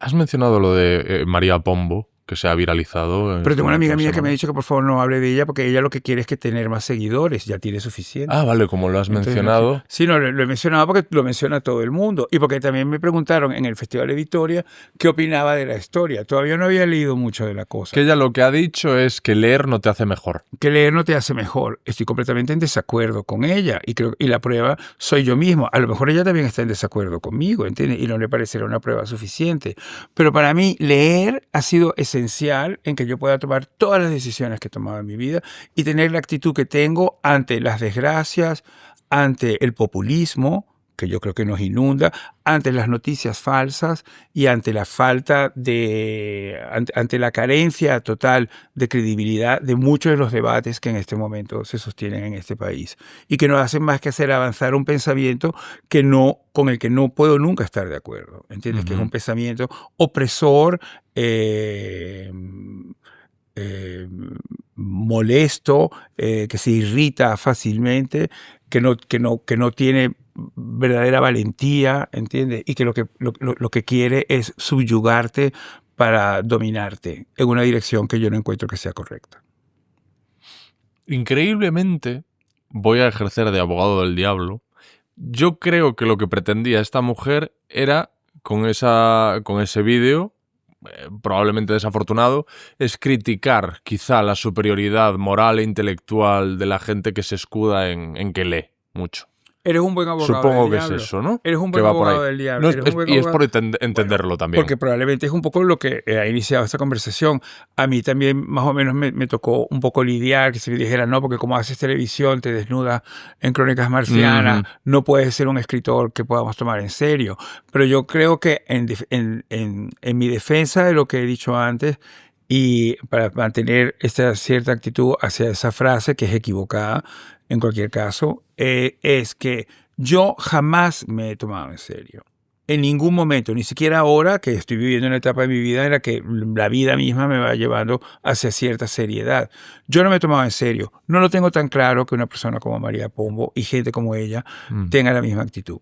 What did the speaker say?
Has mencionado lo de María Pombo, que se ha viralizado. Pero tengo una amiga mía que me ha dicho que por favor no hable de ella porque ella lo que quiere es que tener más seguidores, ya tiene suficiente. Ah, vale, como lo has mencionado. No, sí, no, lo he mencionado porque lo menciona todo el mundo y porque también me preguntaron en el Festival de Vitoria qué opinaba de la historia. Todavía no había leído mucho de la cosa. Que ella lo que ha dicho es que leer no te hace mejor. Que leer no te hace mejor. Estoy completamente en desacuerdo con ella y la prueba soy yo mismo. A lo mejor ella también está en desacuerdo conmigo, ¿entiendes? Y no le parecerá una prueba suficiente. Pero para mí leer ha sido esencial en que yo pueda tomar todas las decisiones que he tomado en mi vida y tener la actitud que tengo ante las desgracias, ante el populismo, que yo creo que nos inunda, ante las noticias falsas y ante la falta de, ante la carencia total de credibilidad de muchos de los debates que en este momento se sostienen en este país y que no hacen más que hacer avanzar un pensamiento que no, con el que no puedo nunca estar de acuerdo, ¿entiendes? Que es un pensamiento opresor, molesto, que se irrita fácilmente, que no tiene verdadera valentía, ¿entiendes? Y que lo que quiere es subyugarte para dominarte en una dirección que yo no encuentro que sea correcta. Increíblemente, voy a ejercer de abogado del diablo. Yo creo que lo que pretendía esta mujer era, con ese vídeo, probablemente desafortunado, es criticar quizá la superioridad moral e intelectual de la gente que se escuda en que lee mucho. Eres un buen abogado Supongo del que diablo. es eso, ¿no? Eres un buen abogado del diablo. Y es por entenderlo también. Porque probablemente es un poco lo que ha iniciado esta conversación. A mí también más o menos me tocó un poco lidiar, que se me dijera, no, porque como haces televisión, te desnudas en Crónicas Marcianas, no puedes ser un escritor que podamos tomar en serio. Pero yo creo que en mi defensa de lo que he dicho antes, y para mantener esta cierta actitud hacia esa frase, que es equivocada en cualquier caso, es que yo jamás me he tomado en serio. En ningún momento, ni siquiera ahora que estoy viviendo una etapa de mi vida en la que la vida misma me va llevando hacia cierta seriedad. Yo no me he tomado en serio. No lo tengo tan claro que una persona como María Pombo y gente como ella tenga la misma actitud.